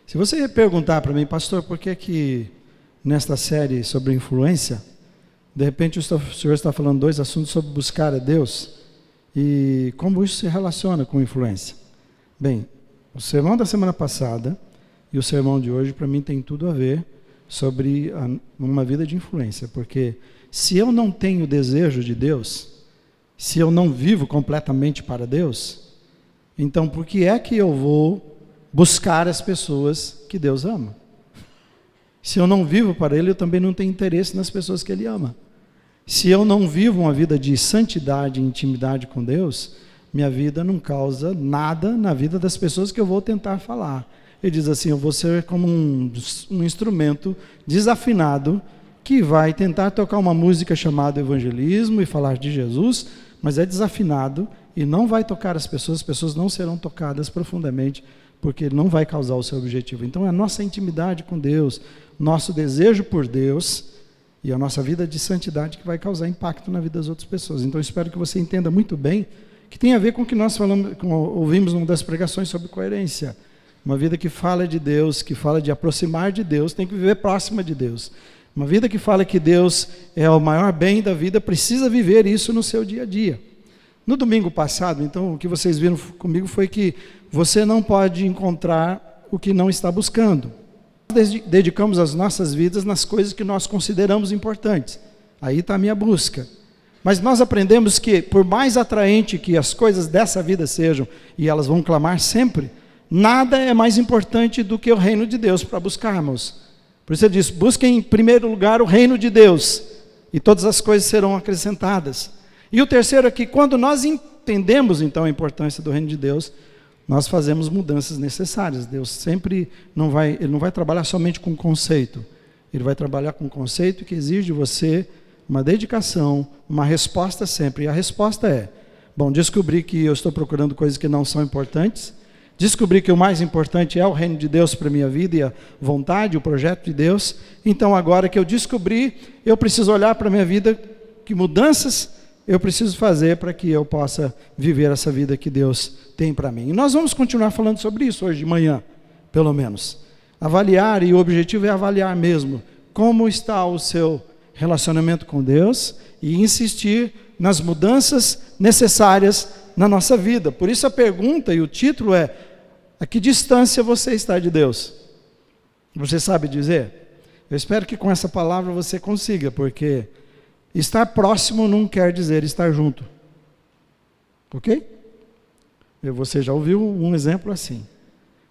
Se você perguntar para mim, pastor, por que nesta série sobre influência, de repente o senhor está falando 2 assuntos sobre buscar a Deus, e como isso se relaciona com influência? Bem, o sermão da semana passada e o sermão de hoje, para mim, tem tudo a ver sobre uma vida de influência, porque se eu não tenho desejo de Deus, se eu não vivo completamente para Deus, então por que é que eu vou buscar as pessoas que Deus ama? Se eu não vivo para Ele, eu também não tenho interesse nas pessoas que Ele ama. Se eu não vivo uma vida de santidade e intimidade com Deus, minha vida não causa nada na vida das pessoas que eu vou tentar falar. Ele diz assim, eu vou ser como um instrumento desafinado que vai tentar tocar uma música chamada evangelismo e falar de Jesus, mas é desafinado e não vai tocar as pessoas não serão tocadas profundamente, porque ele não vai causar o seu objetivo. Então é a nossa intimidade com Deus, nosso desejo por Deus e a nossa vida de santidade que vai causar impacto na vida das outras pessoas. Então eu espero que você entenda muito bem que tem a ver com o que nós ouvimos numa das pregações sobre coerência. Uma vida que fala de Deus, que fala de aproximar de Deus, tem que viver próxima de Deus. Uma vida que fala que Deus é o maior bem da vida, precisa viver isso no seu dia a dia. No domingo passado, então, o que vocês viram comigo foi que você não pode encontrar o que não está buscando. Nós dedicamos as nossas vidas nas coisas que nós consideramos importantes. Aí está a minha busca. Mas nós aprendemos que, por mais atraente que as coisas dessa vida sejam, e elas vão clamar sempre, nada é mais importante do que o reino de Deus para buscarmos. Por isso ele diz, busquem em primeiro lugar o reino de Deus, e todas as coisas serão acrescentadas. E o terceiro é que quando nós entendemos então a importância do reino de Deus, nós fazemos mudanças necessárias. Deus sempre ele não vai trabalhar somente com conceito, ele vai trabalhar com conceito que exige de você uma dedicação, uma resposta sempre. E a resposta é, descobri que eu estou procurando coisas que não são importantes, descobri que o mais importante é o reino de Deus para a minha vida e a vontade, o projeto de Deus. Então agora que eu descobri, eu preciso olhar para a minha vida, que mudanças eu preciso fazer para que eu possa viver essa vida que Deus tem para mim. E nós vamos continuar falando sobre isso hoje de manhã, pelo menos. Avaliar, e o objetivo é avaliar mesmo como está o seu relacionamento com Deus e insistir nas mudanças necessárias na nossa vida. Por isso a pergunta e o título é: a que distância você está de Deus? Você sabe dizer? Eu espero que com essa palavra você consiga, porque estar próximo não quer dizer estar junto. Ok? Você já ouviu um exemplo assim.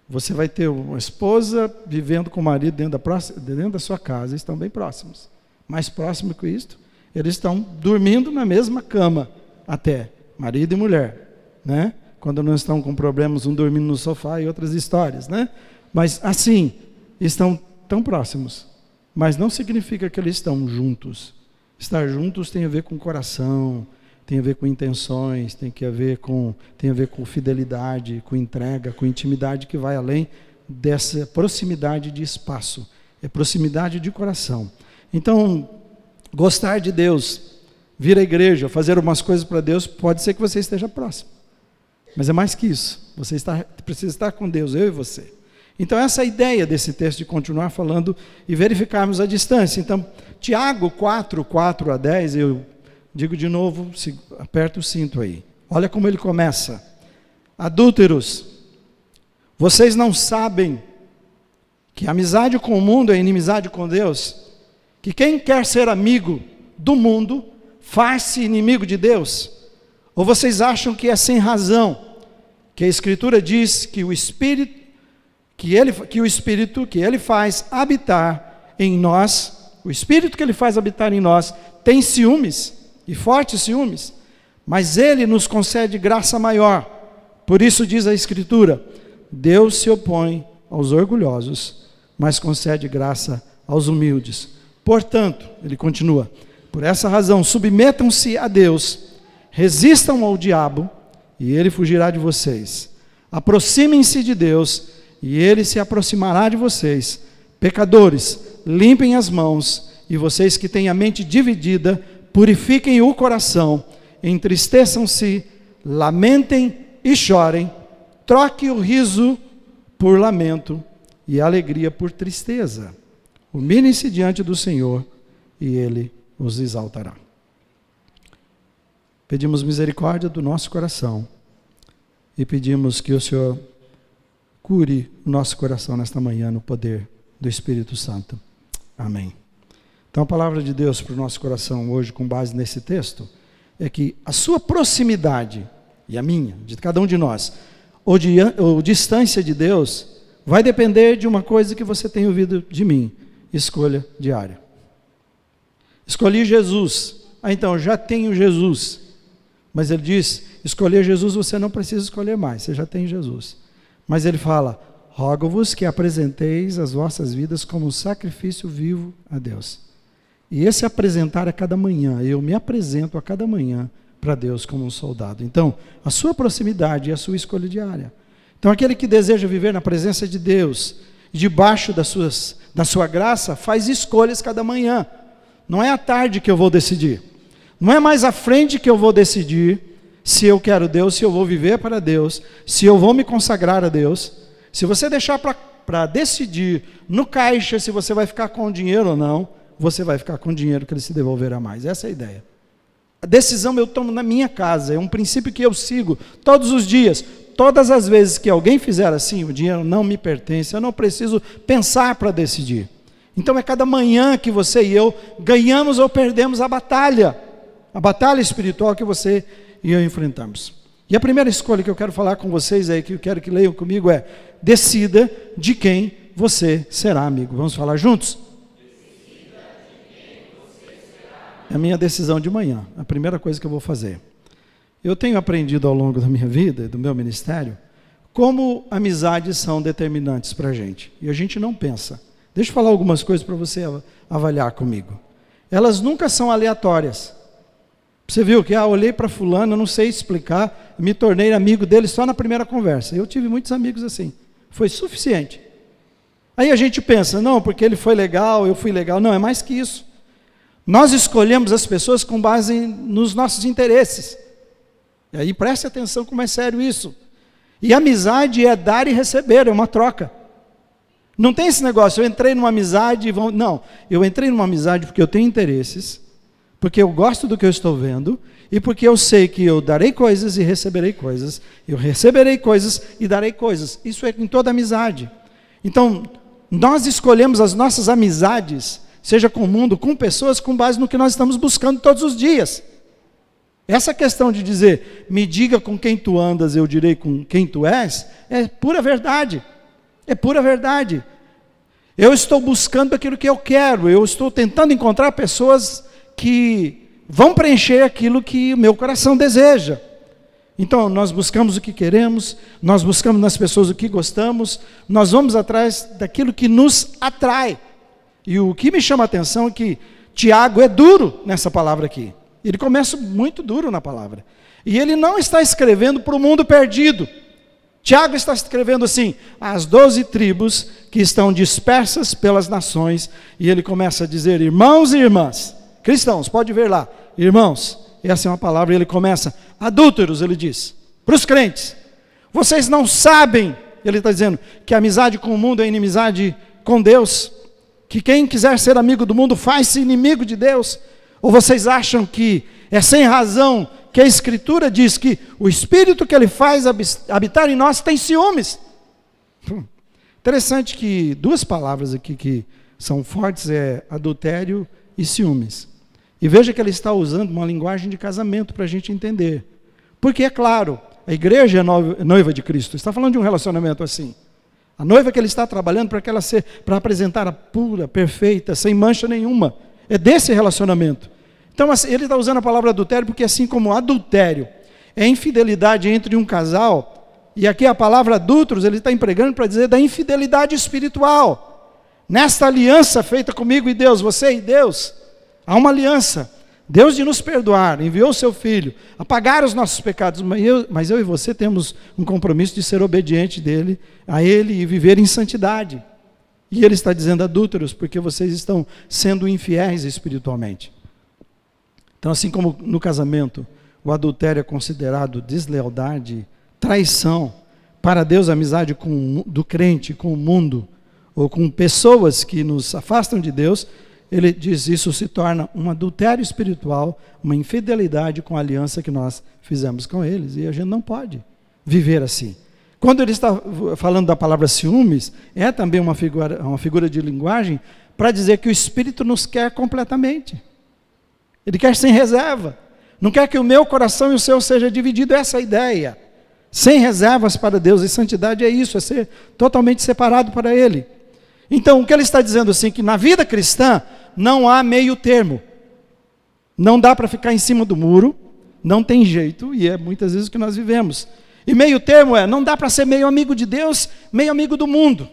Você vai ter uma esposa vivendo com o marido dentro da sua casa, estão bem próximos. Mais próximo que isto, eles estão dormindo na mesma cama até, marido e mulher, né? Quando não estão com problemas, um dormindo no sofá e outras histórias, né? Mas assim, estão tão próximos, mas não significa que eles estão juntos. Estar juntos tem a ver com coração, tem a ver com intenções, tem a ver com fidelidade, com entrega, com intimidade que vai além dessa proximidade de espaço, é proximidade de coração. Então, gostar de Deus, vir à igreja, fazer algumas coisas para Deus, pode ser que você esteja próximo. Mas é mais que isso. Você precisa estar com Deus, eu e você. Então, essa é a ideia desse texto, de continuar falando e verificarmos a distância. Então, Tiago 4, 4 a 10, eu digo de novo, aperta o cinto aí. Olha como ele começa. Adúlteros, vocês não sabem que amizade com o mundo é inimizade com Deus? Que quem quer ser amigo do mundo, faz-se inimigo de Deus? Ou vocês acham que é sem razão, que a Escritura diz que o Espírito que Ele faz habitar em nós, o Espírito que Ele faz habitar em nós, tem ciúmes, e fortes ciúmes, mas Ele nos concede graça maior. Por isso diz a Escritura, Deus se opõe aos orgulhosos, mas concede graça aos humildes. Portanto, ele continua, por essa razão, submetam-se a Deus, resistam ao diabo, e ele fugirá de vocês. Aproximem-se de Deus, e ele se aproximará de vocês. Pecadores, limpem as mãos, e vocês que têm a mente dividida, purifiquem o coração, entristeçam-se, lamentem e chorem, troque o riso por lamento e alegria por tristeza. Humilhem-se diante do Senhor e Ele os exaltará. Pedimos misericórdia do nosso coração e pedimos que o Senhor cure o nosso coração nesta manhã no poder do Espírito Santo. Amém. Então a palavra de Deus para o nosso coração hoje, com base nesse texto, é que a sua proximidade, e a minha, de cada um de nós, ou distância de Deus, vai depender de uma coisa que você tem ouvido de mim: escolha diária. Escolhi Jesus. Então, já tenho Jesus. Mas ele diz, escolher Jesus você não precisa escolher mais, você já tem Jesus. Mas ele fala, rogo-vos que apresenteis as vossas vidas como um sacrifício vivo a Deus. E esse apresentar a cada manhã, eu me apresento a cada manhã para Deus como um soldado. Então, a sua proximidade é a sua escolha diária. Então, aquele que deseja viver na presença de Deus, debaixo da sua graça, faz escolhas cada manhã. Não é à tarde que eu vou decidir. Não é mais à frente que eu vou decidir se eu quero Deus, se eu vou viver para Deus, se eu vou me consagrar a Deus. Se você deixar para decidir no caixa se você vai ficar com o dinheiro ou não, você vai ficar com o dinheiro que ele se devolverá mais. Essa é a ideia. A decisão eu tomo na minha casa, é um princípio que eu sigo todos os dias. Todas as vezes que alguém fizer assim, o dinheiro não me pertence, eu não preciso pensar para decidir. Então é cada manhã que você e eu ganhamos ou perdemos a batalha espiritual que você e eu enfrentamos. E a primeira escolha que eu quero falar com vocês aí, que eu quero que leiam comigo é, decida de quem você será amigo. Vamos falar juntos? Decida de quem você será. É a minha decisão de manhã, a primeira coisa que eu vou fazer. Eu tenho aprendido ao longo da minha vida, do meu ministério, como amizades são determinantes para a gente. E a gente não pensa. Deixa eu falar algumas coisas para você avaliar comigo. Elas nunca são aleatórias. Você viu que, olhei para fulano, eu não sei explicar, me tornei amigo dele só na primeira conversa. Eu tive muitos amigos assim. Foi suficiente. Aí a gente pensa, não, porque ele foi legal, eu fui legal. Não, é mais que isso. Nós escolhemos as pessoas com base nos nossos interesses. E aí preste atenção como é sério isso. E amizade é dar e receber, é uma troca. Não tem esse negócio, eu entrei numa amizade, não, eu entrei numa amizade porque eu tenho interesses, porque eu gosto do que eu estou vendo, e porque eu sei que eu darei coisas e receberei coisas, eu receberei coisas e darei coisas. Isso é em toda amizade. Então, nós escolhemos as nossas amizades, seja com o mundo, com pessoas, com base no que nós estamos buscando todos os dias. Essa questão de dizer, me diga com quem tu andas, eu direi com quem tu és, é pura verdade. É pura verdade. Eu estou buscando aquilo que eu quero, eu estou tentando encontrar pessoas que vão preencher aquilo que o meu coração deseja. Então, nós buscamos o que queremos, nós buscamos nas pessoas o que gostamos, nós vamos atrás daquilo que nos atrai. E o que me chama a atenção é que Tiago é duro nessa palavra aqui. Ele começa muito duro na palavra. E ele não está escrevendo para o mundo perdido. Tiago está escrevendo assim, as 12 tribos que estão dispersas pelas nações, e ele começa a dizer, irmãos e irmãs, cristãos, pode ver lá, irmãos, essa é uma palavra, e ele começa, adúlteros, ele diz, para os crentes, vocês não sabem, ele está dizendo, que a amizade com o mundo é inimizade com Deus, que quem quiser ser amigo do mundo faz-se inimigo de Deus, ou vocês acham que é sem razão que a Escritura diz que o Espírito que Ele faz habitar em nós tem ciúmes? Interessante que duas palavras aqui que são fortes é adultério e ciúmes. E veja que ele está usando uma linguagem de casamento para a gente entender. Porque, é claro, a igreja é noiva de Cristo. Está falando de um relacionamento assim. A noiva que ele está trabalhando para apresentar a pura, perfeita, sem mancha nenhuma. É desse relacionamento. Então, ele está usando a palavra adultério porque, assim como adultério é infidelidade entre um casal, e aqui a palavra adúlteros ele está empregando para dizer da infidelidade espiritual. Nesta aliança feita comigo e Deus, você e Deus, há uma aliança. Deus de nos perdoar, enviou o seu Filho a pagar os nossos pecados, mas eu e você temos um compromisso de ser obediente a Ele e viver em santidade. E Ele está dizendo adúlteros, porque vocês estão sendo infiéis espiritualmente. Então, assim como no casamento, o adultério é considerado deslealdade, traição, para Deus a amizade do crente com o mundo, ou com pessoas que nos afastam de Deus, ele diz isso se torna um adultério espiritual, uma infidelidade com a aliança que nós fizemos com eles. E a gente não pode viver assim. Quando ele está falando da palavra ciúmes, é também uma figura de linguagem para dizer que o Espírito nos quer completamente. Ele quer sem reserva. Não quer que o meu coração e o seu seja dividido. Essa é a ideia. Sem reservas para Deus. E santidade é isso, é ser totalmente separado para Ele. Então, o que ele está dizendo assim, que na vida cristã não há meio termo. Não dá para ficar em cima do muro, não tem jeito, e é muitas vezes o que nós vivemos. E meio termo não dá para ser meio amigo de Deus, meio amigo do mundo.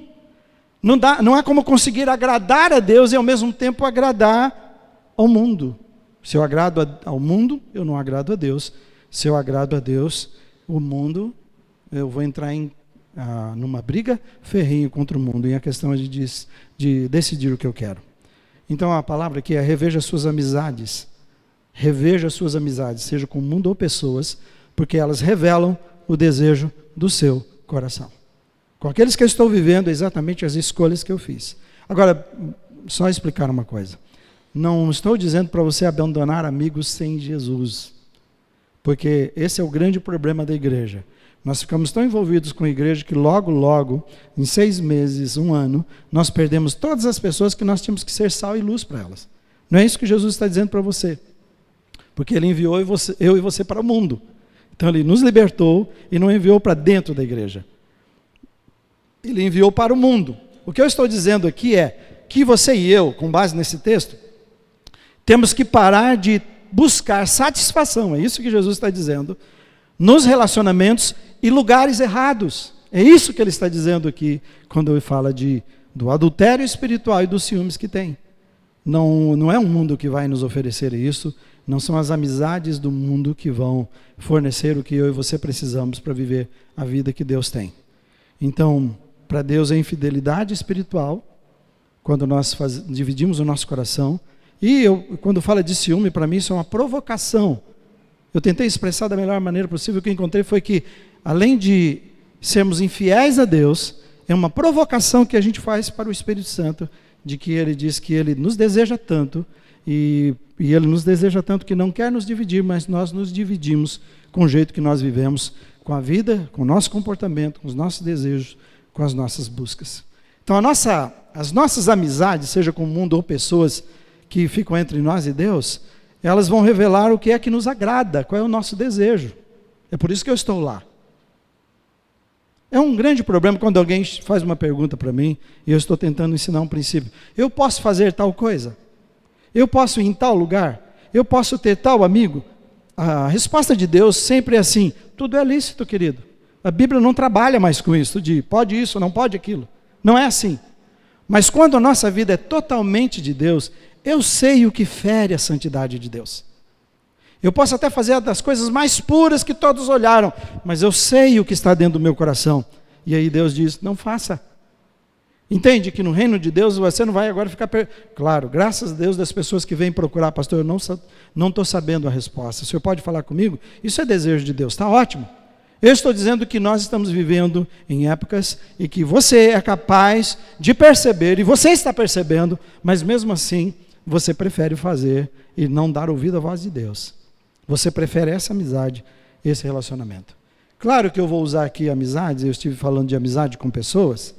Não há como conseguir agradar a Deus e ao mesmo tempo agradar ao mundo. Se eu agrado ao mundo, eu não agrado a Deus. Se eu agrado a Deus, o mundo, eu vou entrar numa briga ferrenha contra o mundo. E a questão é de decidir o que eu quero. Então a palavra aqui é reveja suas amizades. Reveja suas amizades, seja com o mundo ou pessoas, porque elas revelam o desejo do seu coração. Com aqueles que eu estou vivendo, exatamente as escolhas que eu fiz. Agora, só explicar uma coisa. Não estou dizendo para você abandonar amigos sem Jesus, porque esse é o grande problema da igreja. Nós ficamos tão envolvidos com a igreja que logo, em 6 meses, 1 ano, nós perdemos todas as pessoas que nós tínhamos que ser sal e luz para elas. Não é isso que Jesus está dizendo para você. Porque Ele enviou eu e você para o mundo. Então Ele nos libertou e não enviou para dentro da igreja. Ele enviou para o mundo. O que eu estou dizendo aqui é que você e eu, com base nesse texto, temos que parar de buscar satisfação, é isso que Jesus está dizendo, nos relacionamentos e lugares errados. É isso que ele está dizendo aqui, quando ele fala do adultério espiritual e dos ciúmes que tem. Não é um mundo que vai nos oferecer isso, não são as amizades do mundo que vão fornecer o que eu e você precisamos para viver a vida que Deus tem. Então, para Deus é infidelidade espiritual, quando nós dividimos o nosso coração. E quando fala de ciúme, para mim isso é uma provocação. Eu tentei expressar da melhor maneira possível. O que eu encontrei foi que, além de sermos infiéis a Deus, é uma provocação que a gente faz para o Espírito Santo, de que Ele diz que Ele nos deseja tanto, e Ele nos deseja tanto que não quer nos dividir, mas nós nos dividimos com o jeito que nós vivemos, com a vida, com o nosso comportamento, com os nossos desejos, com as nossas buscas. Então as nossas amizades, seja com o mundo ou pessoas que ficam entre nós e Deus, elas vão revelar o que é que nos agrada, qual é o nosso desejo. É por isso que eu estou lá. É um grande problema quando alguém faz uma pergunta para mim e eu estou tentando ensinar um princípio. Eu posso fazer tal coisa? Eu posso ir em tal lugar? Eu posso ter tal amigo? A resposta de Deus sempre é assim, tudo é lícito, querido. A Bíblia não trabalha mais com isso, de pode isso, não pode aquilo. Não é assim. Mas quando a nossa vida é totalmente de Deus, eu sei o que fere a santidade de Deus. Eu posso até fazer das coisas mais puras que todos olharam, mas eu sei o que está dentro do meu coração. E aí Deus diz, não faça. Entende que no reino de Deus você não vai agora ficar... Claro, graças a Deus das pessoas que vêm procurar, pastor, eu não estou sabendo a resposta. O senhor pode falar comigo? Isso é desejo de Deus, está ótimo. Eu estou dizendo que nós estamos vivendo em épocas e que você é capaz de perceber, e você está percebendo, mas mesmo assim, você prefere fazer e não dar ouvido à voz de Deus. Você prefere essa amizade, esse relacionamento. Claro que eu vou usar aqui amizades, eu estive falando de amizade com pessoas,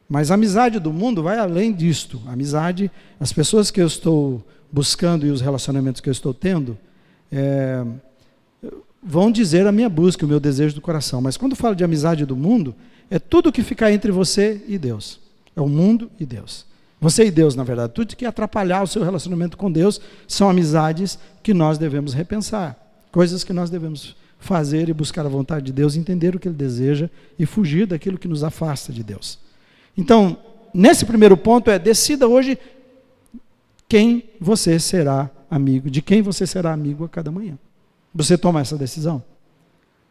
mas a amizade do mundo vai além disto. A amizade, as pessoas que eu estou buscando e os relacionamentos que eu estou tendo, vão dizer a minha busca, o meu desejo do coração. Mas quando falo de amizade do mundo, é tudo que fica entre você e Deus. É o mundo e Deus. Você e Deus, na verdade. Tudo que atrapalhar o seu relacionamento com Deus são amizades que nós devemos repensar. Coisas que nós devemos fazer e buscar a vontade de Deus, entender o que Ele deseja e fugir daquilo que nos afasta de Deus. Então, nesse primeiro ponto decida hoje quem você será amigo, de quem você será amigo a cada manhã. Você toma essa decisão?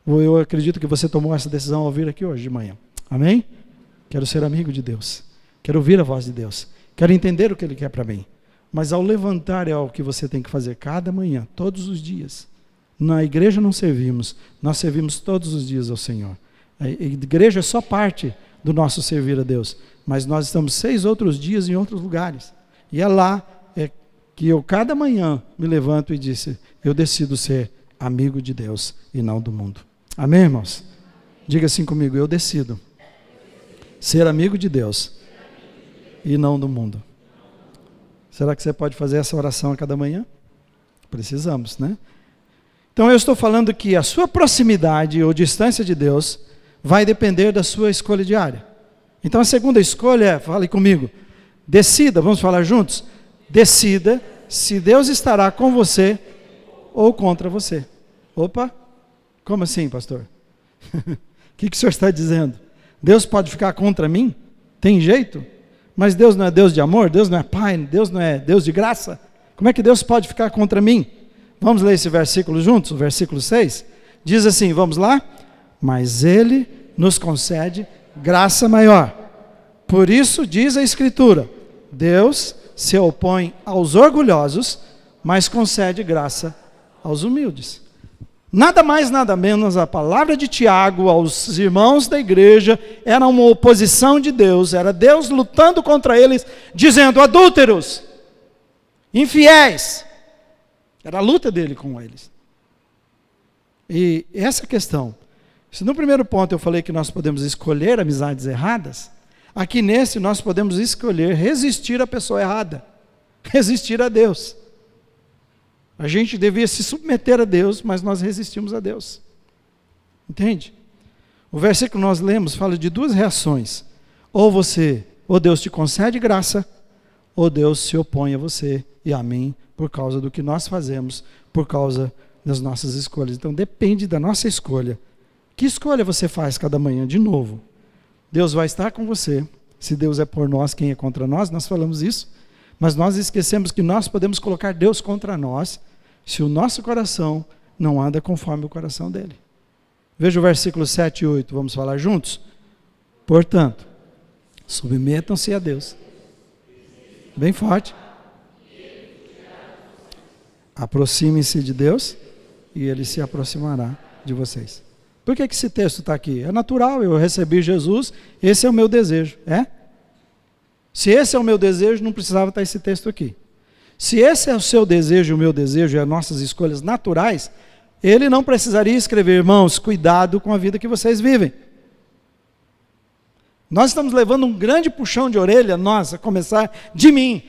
Eu acredito que você tomou essa decisão ao vir aqui hoje de manhã. Amém? Quero ser amigo de Deus. Quero ouvir a voz de Deus. Quero entender o que Ele quer para mim. Mas ao levantar é o que você tem que fazer cada manhã, todos os dias. Na igreja não servimos, nós servimos todos os dias ao Senhor. A igreja é só parte do nosso servir a Deus. Mas nós estamos 6 outros dias em outros lugares. E é lá que eu cada manhã me levanto e disse, eu decido ser amigo de Deus e não do mundo. Amém, irmãos? Diga assim comigo, eu decido ser amigo de Deus e não do mundo. Será que você pode fazer essa oração a cada manhã? Precisamos, né? Então eu estou falando que a sua proximidade ou distância de Deus vai depender da sua escolha diária. Então a segunda escolha é, fale comigo, decida, vamos falar juntos? Decida se Deus estará com você ou contra você. Opa, como assim, pastor? O que o senhor está dizendo? Deus pode ficar contra mim? Tem jeito? Mas Deus não é Deus de amor? Deus não é Pai? Deus não é Deus de graça? Como é que Deus pode ficar contra mim? Vamos ler esse versículo juntos, o versículo 6? Diz assim, vamos lá? Mas Ele nos concede graça maior. Por isso, diz a Escritura, Deus se opõe aos orgulhosos, mas concede graça aos humildes. Nada mais, nada menos, a palavra de Tiago aos irmãos da igreja era uma oposição de Deus, era Deus lutando contra eles, dizendo, adúlteros, infiéis. Era a luta dele com eles. E essa questão, se no primeiro ponto eu falei que nós podemos escolher amizades erradas, aqui nesse nós podemos escolher resistir à pessoa errada, resistir a Deus. A gente devia se submeter a Deus, mas nós resistimos a Deus. Entende? O versículo que nós lemos fala de 2 reações. Ou Deus te concede graça, ou Deus se opõe a você e a mim por causa do que nós fazemos, por causa das nossas escolhas. Então depende da nossa escolha. Que escolha você faz cada manhã? De novo, Deus vai estar com você. Se Deus é por nós, quem é contra nós? Nós falamos isso. Mas nós esquecemos que nós podemos colocar Deus contra nós, se o nosso coração não anda conforme o coração dele. Veja o versículo 7 e 8, vamos falar juntos? Portanto, submetam-se a Deus. Bem forte. Aproximem-se de Deus e Ele se aproximará de vocês. Por que esse texto está aqui? É natural, eu recebi Jesus, esse é o meu desejo, é? Se esse é o meu desejo, não precisava estar esse texto aqui. Se esse é o seu desejo, o meu desejo e as nossas escolhas naturais, ele não precisaria escrever, irmãos, cuidado com a vida que vocês vivem. Nós estamos levando um grande puxão de orelha, nós, a começar de mim.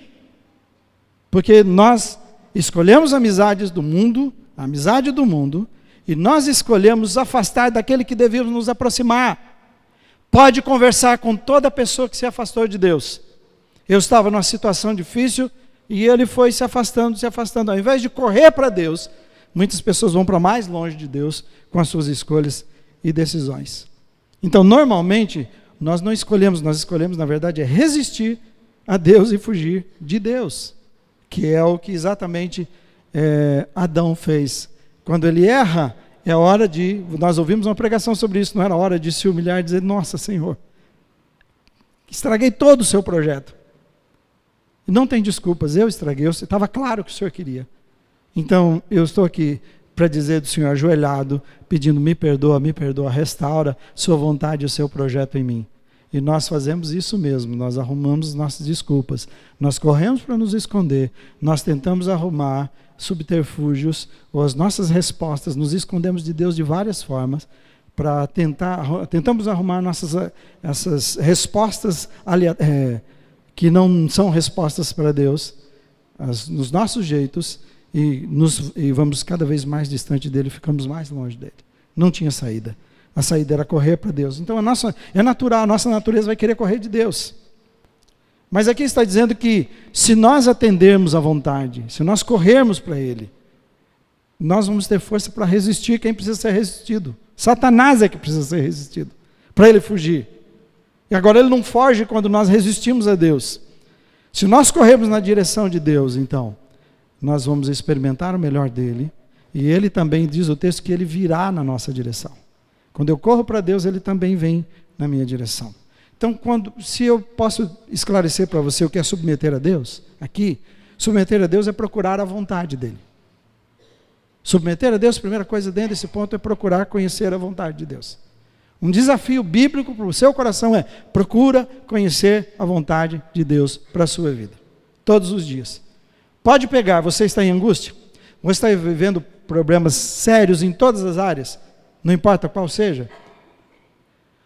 Porque nós escolhemos amizades do mundo, a amizade do mundo, e nós escolhemos afastar daquele que devíamos nos aproximar. Pode conversar com toda pessoa que se afastou de Deus. Eu estava numa situação difícil e ele foi se afastando. Ao invés de correr para Deus, muitas pessoas vão para mais longe de Deus com as suas escolhas e decisões. Então, normalmente, nós não escolhemos, nós escolhemos, na verdade, é resistir a Deus e fugir de Deus, que é o que exatamente Adão fez. Quando ele erra, é hora de, nós ouvimos uma pregação sobre isso, não era hora de se humilhar e dizer, nossa, Senhor, estraguei todo o seu projeto. E não tem desculpas, eu estraguei, estava claro o que o Senhor queria. Então, eu estou aqui para dizer do Senhor ajoelhado, pedindo, me perdoa, restaura sua vontade e o seu projeto em mim. E nós fazemos isso mesmo, nós arrumamos nossas desculpas, nós corremos para nos esconder, nós tentamos arrumar subterfúgios, ou as nossas respostas, nos escondemos de Deus de várias formas, para tentamos arrumar essas respostas que não são respostas para Deus, nos nossos jeitos, e vamos cada vez mais distante dele, ficamos mais longe dele. Não tinha saída. A saída era correr para Deus. Então é natural, a nossa natureza vai querer correr de Deus. Mas aqui está dizendo que se nós atendermos à vontade, se nós corrermos para Ele, nós vamos ter força para resistir quem precisa ser resistido. Satanás é que precisa ser resistido, para ele fugir. E agora ele não foge quando nós resistimos a Deus. Se nós corremos na direção de Deus, então, nós vamos experimentar o melhor dele, e ele também, diz o texto, que ele virá na nossa direção. Quando eu corro para Deus, ele também vem na minha direção. Então, se eu posso esclarecer para você o que é submeter a Deus, aqui, submeter a Deus é procurar a vontade dele. Submeter a Deus, a primeira coisa dentro desse ponto é procurar conhecer a vontade de Deus. Um desafio bíblico para o seu coração é: procura conhecer a vontade de Deus para a sua vida. Todos os dias. Pode pegar, você está em angústia? Você está vivendo problemas sérios em todas as áreas? Não importa qual seja?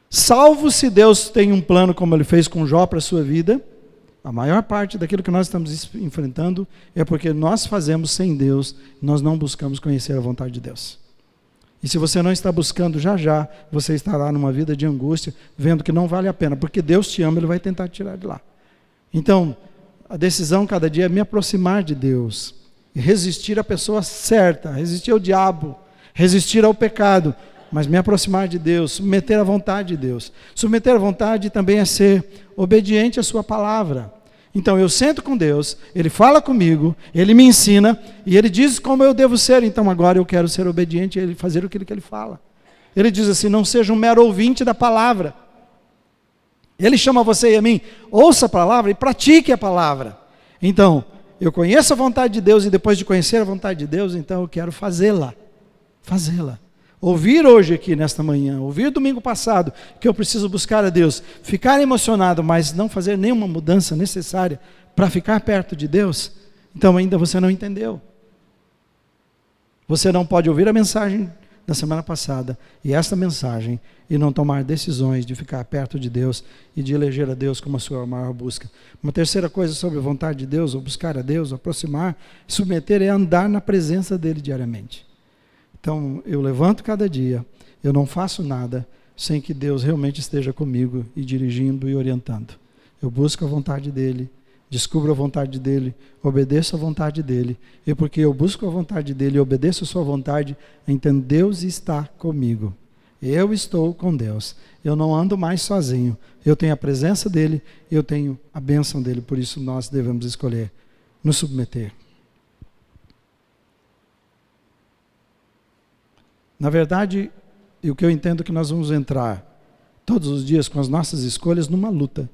Salvo se Deus tem um plano como Ele fez com Jó para a sua vida, a maior parte daquilo que nós estamos enfrentando é porque nós fazemos sem Deus, nós não buscamos conhecer a vontade de Deus. E se você não está buscando, já, você estará numa vida de angústia, vendo que não vale a pena, porque Deus te ama, Ele vai tentar te tirar de lá. Então, a decisão cada dia é me aproximar de Deus, resistir à pessoa certa, resistir ao diabo, resistir ao pecado, mas me aproximar de Deus, submeter à vontade de Deus. Submeter à vontade também é ser obediente à sua palavra. Então eu sento com Deus, Ele fala comigo, Ele me ensina, e Ele diz como eu devo ser. Então agora eu quero ser obediente a Ele, fazer aquilo que Ele fala. Ele diz assim: não seja um mero ouvinte da palavra. Ele chama você e a mim: ouça a palavra e pratique a palavra. Então, eu conheço a vontade de Deus, e depois de conhecer a vontade de Deus, então eu quero fazê-la. Ouvir hoje aqui nesta manhã, ouvir domingo passado, que eu preciso buscar a Deus, ficar emocionado, mas não fazer nenhuma mudança necessária para ficar perto de Deus, então ainda você não entendeu. Você não pode ouvir a mensagem da semana passada e esta mensagem e não tomar decisões de ficar perto de Deus e de eleger a Deus como a sua maior busca. Uma terceira coisa sobre a vontade de Deus, ou buscar a Deus, aproximar, submeter, é andar na presença dEle diariamente. Então, eu levanto cada dia, eu não faço nada sem que Deus realmente esteja comigo e dirigindo e orientando. Eu busco a vontade dEle, descubro a vontade dEle, obedeço a vontade dEle, e porque eu busco a vontade dEle e obedeço a sua vontade, então Deus está comigo. Eu estou com Deus, eu não ando mais sozinho, eu tenho a presença dEle, eu tenho a bênção dEle, por isso nós devemos escolher nos submeter. Na verdade, o que eu entendo é que nós vamos entrar todos os dias com as nossas escolhas numa luta.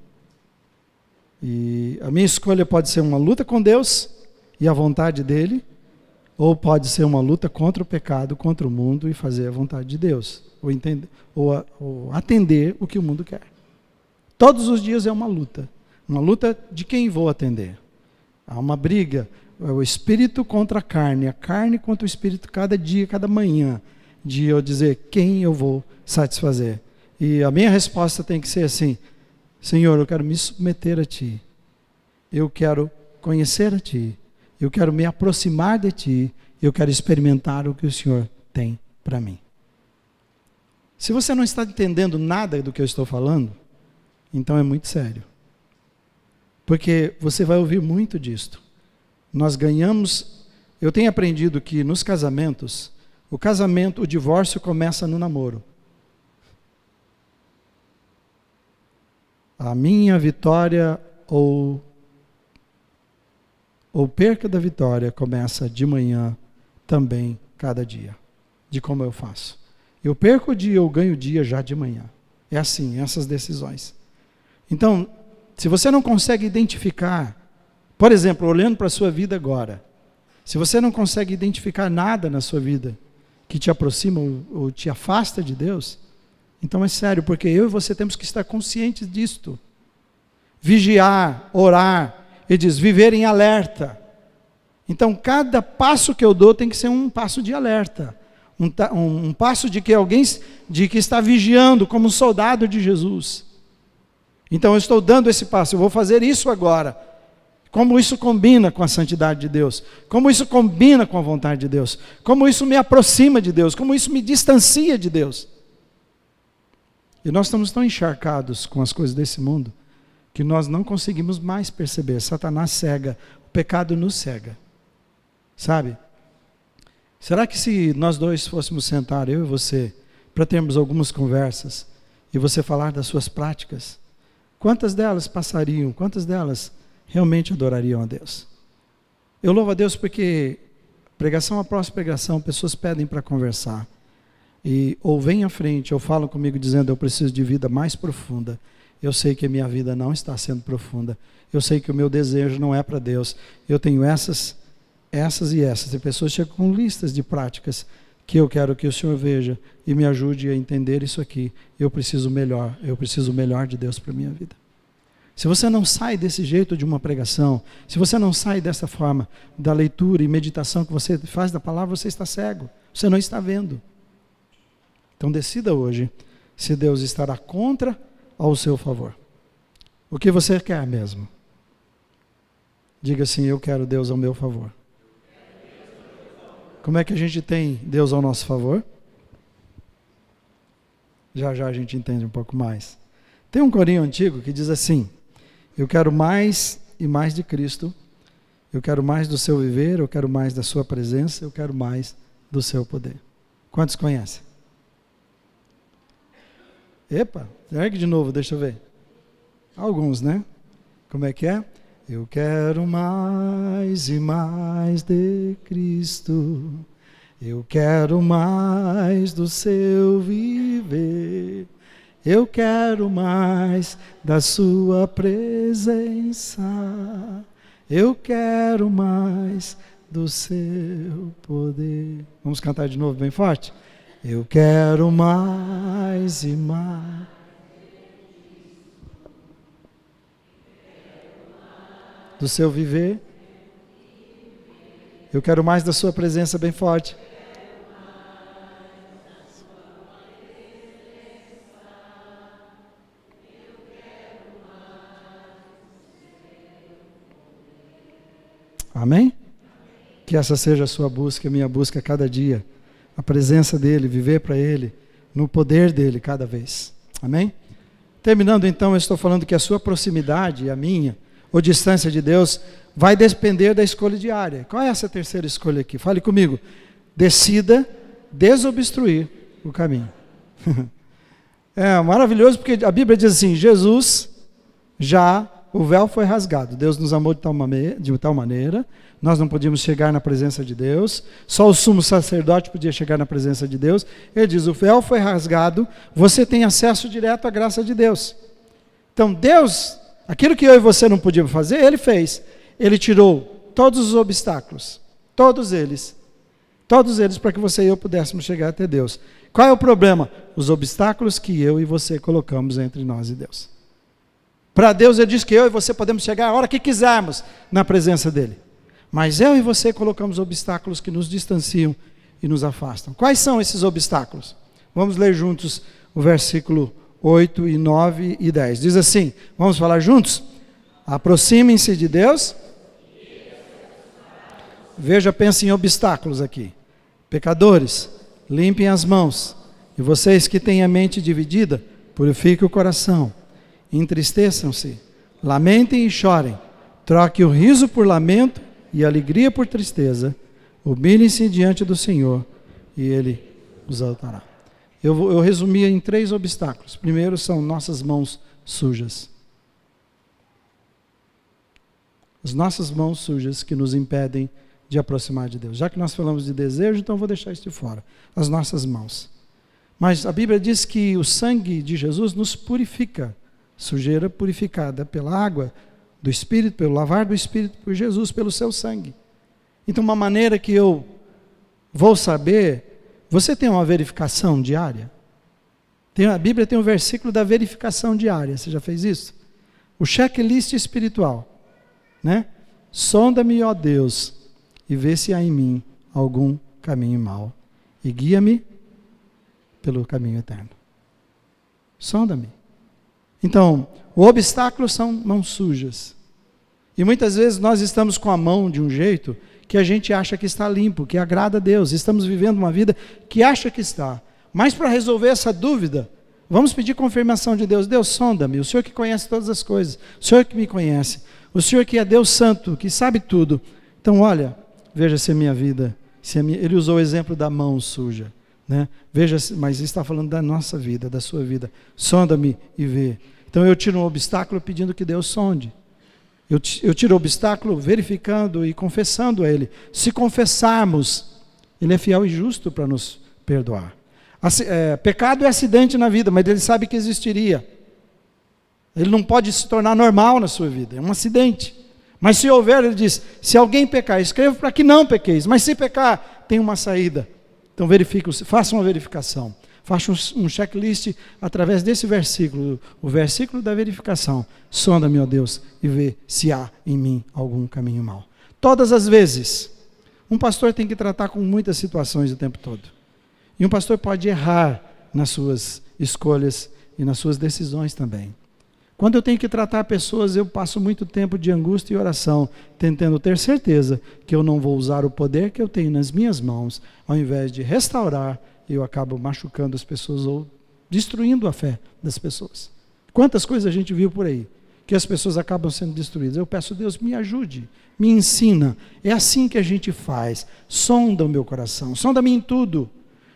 E a minha escolha pode ser uma luta com Deus e a vontade dEle, ou pode ser uma luta contra o pecado, contra o mundo e fazer a vontade de Deus, ou atender o que o mundo quer. Todos os dias é uma luta de quem vou atender. Há uma briga, o espírito contra a carne contra o espírito, cada dia, cada manhã, de eu dizer quem eu vou satisfazer. E a minha resposta tem que ser assim: Senhor, eu quero me submeter a Ti, eu quero conhecer a Ti, eu quero me aproximar de Ti, eu quero experimentar o que o Senhor tem para mim. Se você não está entendendo nada do que eu estou falando, então é muito sério. Porque você vai ouvir muito disto. Nós ganhamos, eu tenho aprendido que nos casamentos, o divórcio começa no namoro. A minha vitória ou perca da vitória começa de manhã também, cada dia, de como eu faço. Eu perco o dia, eu ganho o dia já de manhã. É assim, essas decisões. Então, se você não consegue identificar, por exemplo, olhando para a sua vida agora, se você não consegue identificar nada na sua vida que te aproxima ou te afasta de Deus, então é sério, porque eu e você temos que estar conscientes disto. Vigiar, orar, ele diz, viver em alerta. Então, cada passo que eu dou tem que ser um passo de alerta. Um passo de que está vigiando como um soldado de Jesus. Então, eu estou dando esse passo, eu vou fazer isso agora. Como isso combina com a santidade de Deus? Como isso combina com a vontade de Deus? Como isso me aproxima de Deus? Como isso me distancia de Deus? E nós estamos tão encharcados com as coisas desse mundo que nós não conseguimos mais perceber. Satanás cega, o pecado nos cega. Sabe? Será que se nós dois fôssemos sentar, eu e você, para termos algumas conversas, e você falar das suas práticas, quantas delas passariam, quantas delas realmente adorariam a Deus? Eu louvo a Deus porque pregação após pregação, pessoas pedem para conversar. Ou vêm à frente, ou falam comigo dizendo, eu preciso de vida mais profunda. Eu sei que a minha vida não está sendo profunda. Eu sei que o meu desejo não é para Deus. Eu tenho essas e essas. E pessoas chegam com listas de práticas que eu quero que o Senhor veja e me ajude a entender isso aqui. Eu preciso o melhor de Deus para a minha vida. Se você não sai desse jeito de uma pregação, se você não sai dessa forma da leitura e meditação que você faz da palavra, você está cego, você não está vendo. Então decida hoje se Deus estará contra ou ao seu favor. O que você quer mesmo? Diga assim: eu quero Deus ao meu favor. Como é que a gente tem Deus ao nosso favor? Já a gente entende um pouco mais. Tem um corinho antigo que diz assim: eu quero mais e mais de Cristo, eu quero mais do seu viver, eu quero mais da sua presença, eu quero mais do seu poder. Quantos conhecem? Epa, ergue de novo, deixa eu ver. Alguns, né? Como é que é? Eu quero mais e mais de Cristo, eu quero mais do seu viver, eu quero mais da sua presença, eu quero mais do seu poder. Vamos cantar de novo bem forte? Eu quero mais e mais. Do seu viver. Eu quero mais da sua presença bem forte. Amém? Que essa seja a sua busca, a minha busca cada dia. A presença dele, viver para ele, no poder dele cada vez. Amém? Terminando então, eu estou falando que a sua proximidade e a minha, ou distância de Deus, vai depender da escolha diária. Qual é essa terceira escolha aqui? Fale comigo. Decida desobstruir o caminho. É maravilhoso porque a Bíblia diz assim: Jesus, já o véu foi rasgado. Deus nos amou de tal maneira, nós não podíamos chegar na presença de Deus, só o sumo sacerdote podia chegar na presença de Deus. Ele diz: o véu foi rasgado, você tem acesso direto à graça de Deus. Então Deus, aquilo que eu e você não podíamos fazer, Ele fez. Ele tirou todos os obstáculos, todos eles, para que você e eu pudéssemos chegar até Deus. Qual é o problema? Os obstáculos que eu e você colocamos entre nós e Deus. Para Deus, Ele diz que eu e você podemos chegar a hora que quisermos na presença dEle. Mas eu e você colocamos obstáculos que nos distanciam e nos afastam. Quais são esses obstáculos? Vamos ler juntos o versículo 8, 9 e 10. Diz assim, vamos falar juntos? Aproximem-se de Deus. Veja, pense em obstáculos aqui. Pecadores, limpem as mãos. E vocês que têm a mente dividida, purifiquem o coração. Entristeçam-se, lamentem e chorem. Troque o riso por lamento e a alegria por tristeza. Humilhem-se diante do Senhor e Ele os exaltará. Eu resumi em 3 obstáculos. Primeiro são nossas mãos sujas. As nossas mãos sujas que nos impedem de aproximar de Deus. Já que nós falamos de desejo, então vou deixar isso de fora. As nossas mãos. Mas a Bíblia diz que o sangue de Jesus nos purifica. Sujeira purificada pela água do Espírito, pelo lavar do Espírito por Jesus, pelo seu sangue. Então, uma maneira que eu vou saber, você tem uma verificação diária? A Bíblia tem um versículo da verificação diária, você já fez isso? O checklist espiritual, né? Sonda-me, ó Deus, e vê se há em mim algum caminho mau, e guia-me pelo caminho eterno. Sonda-me. Então, o obstáculo são mãos sujas. E muitas vezes nós estamos com a mão de um jeito que a gente acha que está limpo, que agrada a Deus. Estamos vivendo uma vida que acha que está. Mas para resolver essa dúvida, vamos pedir confirmação de Deus. Deus, sonda-me. O Senhor que conhece todas as coisas. O Senhor que me conhece. O Senhor que é Deus santo, que sabe tudo. Então, olha, veja se a minha vida... Ele usou o exemplo da mão suja. Né? Veja, mas está falando da nossa vida, da sua vida. Sonda-me e vê. Então eu tiro um obstáculo pedindo que Deus sonde. Eu tiro o obstáculo verificando e confessando a Ele. Se confessarmos, Ele é fiel e justo para nos perdoar. Pecado é acidente na vida, mas Ele sabe que existiria. Ele não pode se tornar normal na sua vida, é um acidente. Mas se houver, Ele diz, se alguém pecar, escreva para que não pequeis. Mas se pecar, tem uma saída. Então faça uma verificação. Faça um checklist através desse versículo, o versículo da verificação. Sonda-me, ó Deus, e vê se há em mim algum caminho mau. Todas as vezes. Um pastor tem que tratar com muitas situações o tempo todo. E um pastor pode errar nas suas escolhas e nas suas decisões também. Quando eu tenho que tratar pessoas, eu passo muito tempo de angústia e oração, tentando ter certeza que eu não vou usar o poder que eu tenho nas minhas mãos, ao invés de restaurar, eu acabo machucando as pessoas ou destruindo a fé das pessoas. Quantas coisas a gente viu por aí, que as pessoas acabam sendo destruídas. Eu peço, Deus, me ajude, me ensina. É assim que a gente faz. Sonda o meu coração, sonda-me em tudo.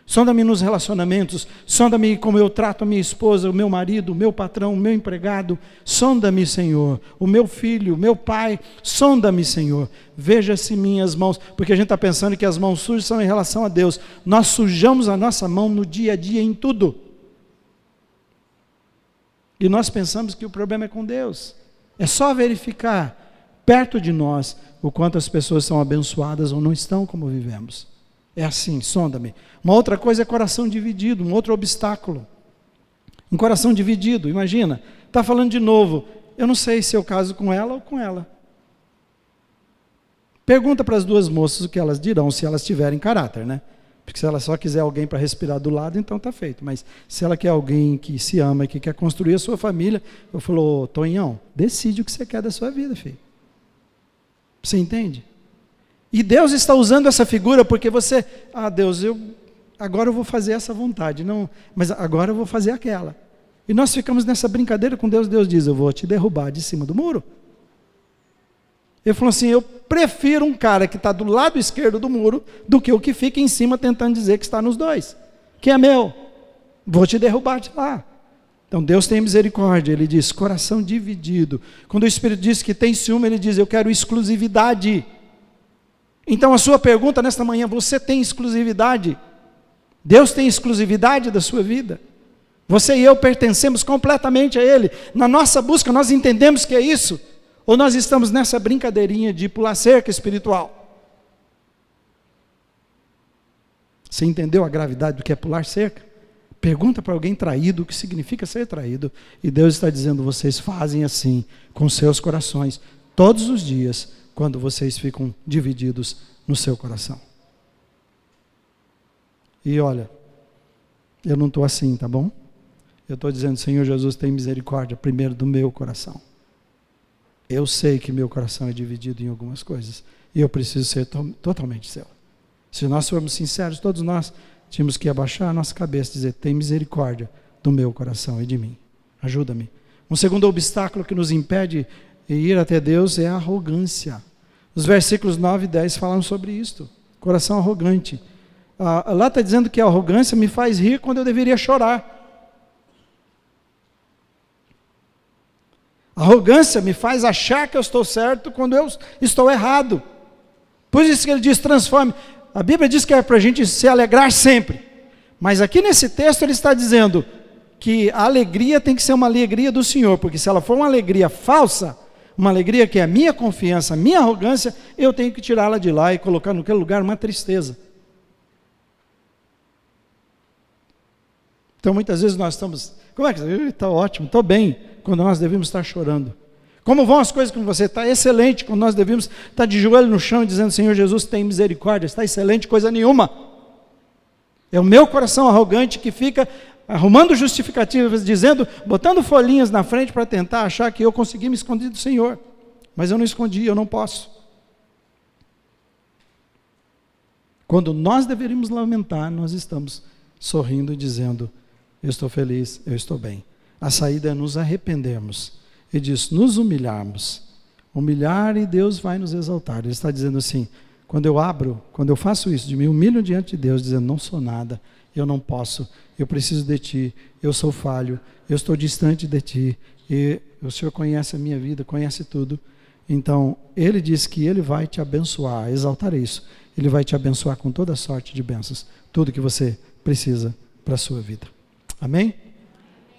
Sonda-me nos relacionamentos, sonda-me como eu trato a minha esposa, o meu marido, o meu patrão, o meu empregado. Sonda-me, Senhor, o meu filho, o meu pai. Sonda-me, Senhor. Veja se minhas mãos, porque a gente está pensando que as mãos sujas são em relação a Deus. Nós sujamos a nossa mão no dia a dia em tudo. E nós pensamos que o problema é com Deus. É só verificar perto de nós o quanto as pessoas são abençoadas ou não estão como vivemos. É assim, sonda-me. Uma outra coisa é coração dividido, um outro obstáculo. Um coração dividido, imagina, está falando de novo, eu não sei se eu caso com ela ou com ela. Pergunta para as duas moças o que elas dirão, se elas tiverem caráter, né? Porque se ela só quiser alguém para respirar do lado, então está feito. Mas se ela quer alguém que se ama e que quer construir a sua família, eu falo, Tonhão, decide o que você quer da sua vida, filho. Você entende? E Deus está usando essa figura porque você, Deus, agora eu vou fazer essa vontade, não, mas agora eu vou fazer aquela. E nós ficamos nessa brincadeira com Deus, Deus diz, eu vou te derrubar de cima do muro. Ele falou assim, eu prefiro um cara que está do lado esquerdo do muro, do que o que fica em cima tentando dizer que está nos dois. Que é meu, vou te derrubar de lá. Então Deus tem misericórdia, Ele diz, coração dividido. Quando o Espírito diz que tem ciúme, Ele diz, eu quero exclusividade. Então a sua pergunta nesta manhã, você tem exclusividade? Deus tem exclusividade da sua vida? Você e eu pertencemos completamente a Ele. Na nossa busca nós entendemos que é isso? Ou nós estamos nessa brincadeirinha de pular cerca espiritual? Você entendeu a gravidade do que é pular cerca? Pergunta para alguém traído o que significa ser traído. E Deus está dizendo, vocês fazem assim com seus corações todos os dias, quando vocês ficam divididos no seu coração. E olha, eu não estou assim, tá bom? Eu estou dizendo, Senhor Jesus, tem misericórdia primeiro do meu coração. Eu sei que meu coração é dividido em algumas coisas, e eu preciso ser totalmente seu. Se nós formos sinceros, todos nós tínhamos que abaixar a nossa cabeça e dizer, tem misericórdia do meu coração e de mim. Ajuda-me. Um segundo obstáculo que nos impede de ir até Deus é a arrogância. Os versículos 9 e 10 falam sobre isto. Coração arrogante. Lá está dizendo que a arrogância me faz rir quando eu deveria chorar. A arrogância me faz achar que eu estou certo quando eu estou errado. Por isso que ele diz, transforme. A Bíblia diz que é para a gente se alegrar sempre. Mas aqui nesse texto ele está dizendo que a alegria tem que ser uma alegria do Senhor. Porque se ela for uma alegria falsa, uma alegria que é a minha confiança, a minha arrogância, eu tenho que tirá-la de lá e colocar naquele lugar uma tristeza. Então muitas vezes nós estamos, como é que está ótimo, estou bem, quando nós devemos estar chorando. Como vão as coisas com você? Está excelente, quando nós devemos estar de joelho no chão e dizendo, Senhor Jesus, tem misericórdia. Está excelente, coisa nenhuma. É o meu coração arrogante que fica arrumando justificativas, dizendo, botando folhinhas na frente para tentar achar que eu consegui me esconder do Senhor. Mas eu não escondi, eu não posso. Quando nós deveríamos lamentar, nós estamos sorrindo e dizendo, eu estou feliz, eu estou bem. A saída é nos arrependermos. Ele diz, nos humilharmos. Humilhar e Deus vai nos exaltar. Ele está dizendo assim, quando eu faço isso, de me humilho diante de Deus, dizendo, não sou nada, eu não posso, eu preciso de Ti, eu sou falho, eu estou distante de Ti, e o Senhor conhece a minha vida, conhece tudo. Então, Ele diz que Ele vai te abençoar, exaltar isso. Ele vai te abençoar com toda sorte de bênçãos, tudo que você precisa para a sua vida. Amém?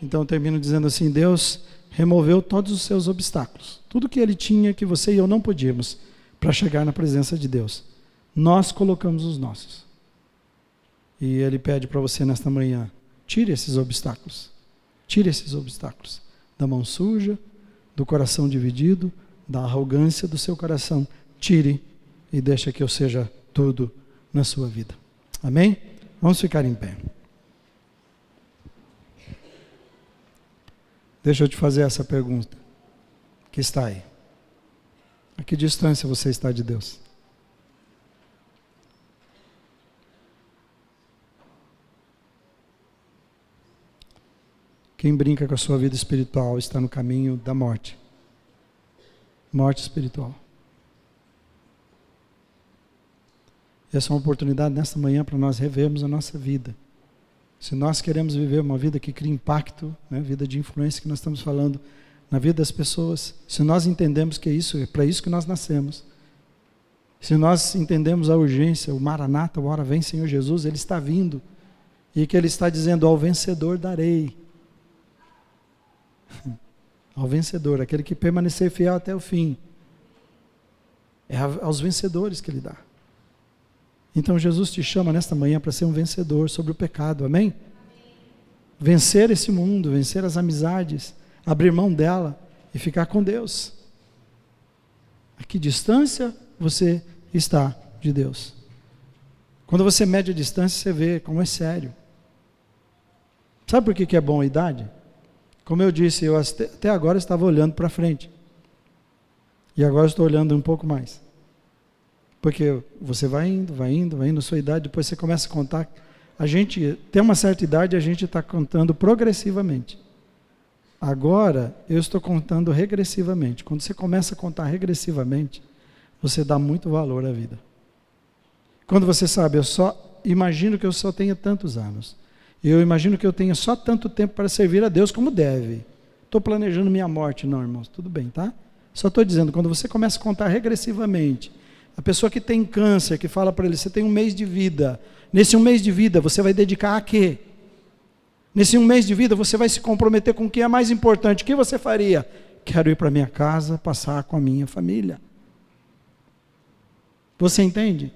Então, eu termino dizendo assim, Deus removeu todos os seus obstáculos, tudo que Ele tinha que você e eu não podíamos, para chegar na presença de Deus. Nós colocamos os nossos. E Ele pede para você nesta manhã, tire esses obstáculos. Tire esses obstáculos da mão suja, do coração dividido, da arrogância do seu coração. Tire e deixa que eu seja tudo na sua vida. Amém? Vamos ficar em pé. Deixa eu te fazer essa pergunta, que está aí. A que distância você está de Deus? Quem brinca com a sua vida espiritual está no caminho da morte. Morte espiritual. Essa é uma oportunidade nesta manhã para nós revermos a nossa vida. Se nós queremos viver uma vida que cria impacto, né, vida de influência que nós estamos falando na vida das pessoas, se nós entendemos que é para isso que nós nascemos, se nós entendemos a urgência, o Maranata, o hora vem Senhor Jesus, Ele está vindo, e que Ele está dizendo, ao vencedor darei. Ao vencedor, aquele que permanecer fiel até o fim. É aos vencedores que Ele dá. Então Jesus te chama nesta manhã para ser um vencedor sobre o pecado, amém? Vencer esse mundo, vencer as amizades, abrir mão dela e ficar com Deus. A que distância você está de Deus? Quando você mede a distância, você vê como é sério. Sabe por que é bom a idade? Como eu disse, eu até agora estava olhando para frente. E agora estou olhando um pouco mais. Porque você vai indo, sua idade, depois você começa a contar. A gente tem uma certa idade, a gente está contando progressivamente. Agora, eu estou contando regressivamente. Quando você começa a contar regressivamente, você dá muito valor à vida. Quando você sabe, eu só imagino que eu só tenha tantos anos. Eu imagino que eu tenha só tanto tempo para servir a Deus como deve. Estou planejando minha morte. Não, irmãos, tudo bem, tá? Só estou dizendo, quando você começa a contar regressivamente, a pessoa que tem câncer, que fala para ele, você tem 1 mês de vida. Nesse 1 mês de vida, você vai dedicar a quê? Nesse 1 mês de vida, você vai se comprometer com o que é mais importante. O que você faria? Quero ir para minha casa, passar com a minha família. Você entende?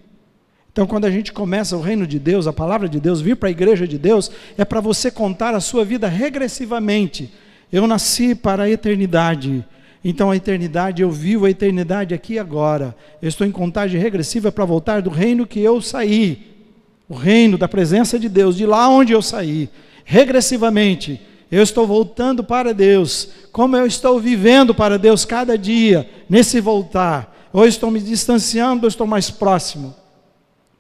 Então, quando a gente começa o reino de Deus, a palavra de Deus, vir para a igreja de Deus, é para você contar a sua vida regressivamente. Eu nasci para a eternidade. Então, a eternidade, eu vivo a eternidade aqui e agora. Eu estou em contagem regressiva para voltar do reino que eu saí. O reino da presença de Deus, de lá onde eu saí. Regressivamente, eu estou voltando para Deus. Como eu estou vivendo para Deus cada dia, nesse voltar. Ou estou me distanciando, ou estou mais próximo.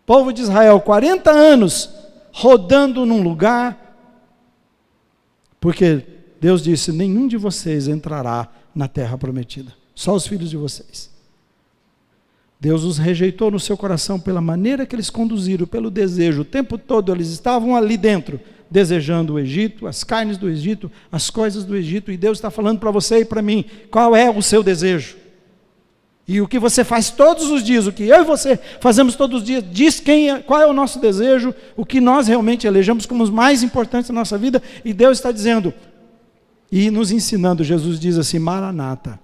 Povo de Israel, 40 anos, rodando num lugar, porque Deus disse, nenhum de vocês entrará na terra prometida, só os filhos de vocês. Deus os rejeitou no seu coração pela maneira que eles conduziram, pelo desejo, o tempo todo eles estavam ali dentro, desejando o Egito, as carnes do Egito, as coisas do Egito, e Deus está falando para você e para mim, qual é o seu desejo? E o que você faz todos os dias, o que eu e você fazemos todos os dias, diz qual é o nosso desejo, o que nós realmente elegemos como os mais importantes da nossa vida, e Deus está dizendo, e nos ensinando, Jesus diz assim, Maranata,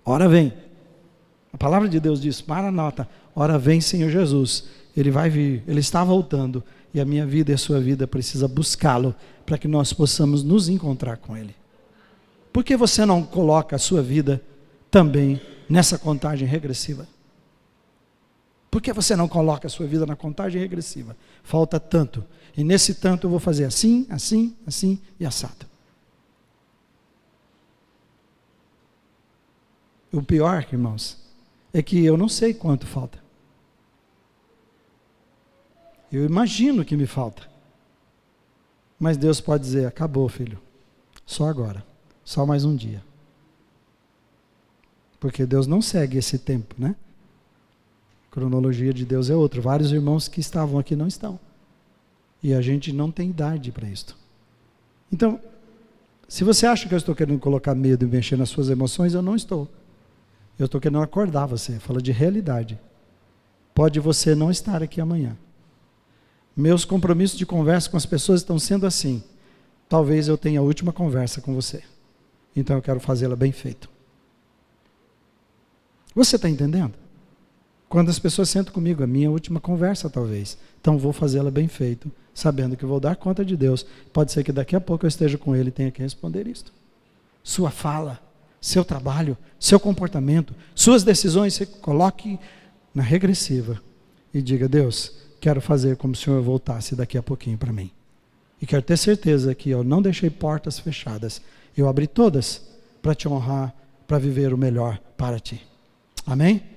ora vem. A palavra de Deus diz, Maranata, ora vem Senhor Jesus, Ele vai vir, Ele está voltando, e a minha vida e a sua vida precisa buscá-lo, para que nós possamos nos encontrar com Ele. Por que você não coloca a sua vida também nessa contagem regressiva? Por que você não coloca a sua vida na contagem regressiva? Falta tanto, e nesse tanto eu vou fazer assim, assim, assim e assado. O pior, irmãos, é que eu não sei quanto falta. Eu imagino que me falta. Mas Deus pode dizer, acabou, filho. Só agora. Só mais um dia. Porque Deus não segue esse tempo, né? A cronologia de Deus é outra. Vários irmãos que estavam aqui não estão. E a gente não tem idade para isso. Então, se você acha que eu estou querendo colocar medo e mexer nas suas emoções, eu não estou. Eu estou querendo acordar você, fala de realidade. Pode você não estar aqui amanhã. Meus compromissos de conversa com as pessoas estão sendo assim. Talvez eu tenha a última conversa com você. Então eu quero fazê-la bem feita. Você está entendendo? Quando as pessoas sentam comigo, a minha última conversa talvez. Então vou fazê-la bem feito, sabendo que vou dar conta de Deus. Pode ser que daqui a pouco eu esteja com Ele e tenha que responder isto. Sua fala, seu trabalho, seu comportamento, suas decisões, você coloque na regressiva e diga: Deus, quero fazer como se o Senhor voltasse daqui a pouquinho para mim. E quero ter certeza que eu não deixei portas fechadas. Eu abri todas para te honrar, para viver o melhor para ti. Amém?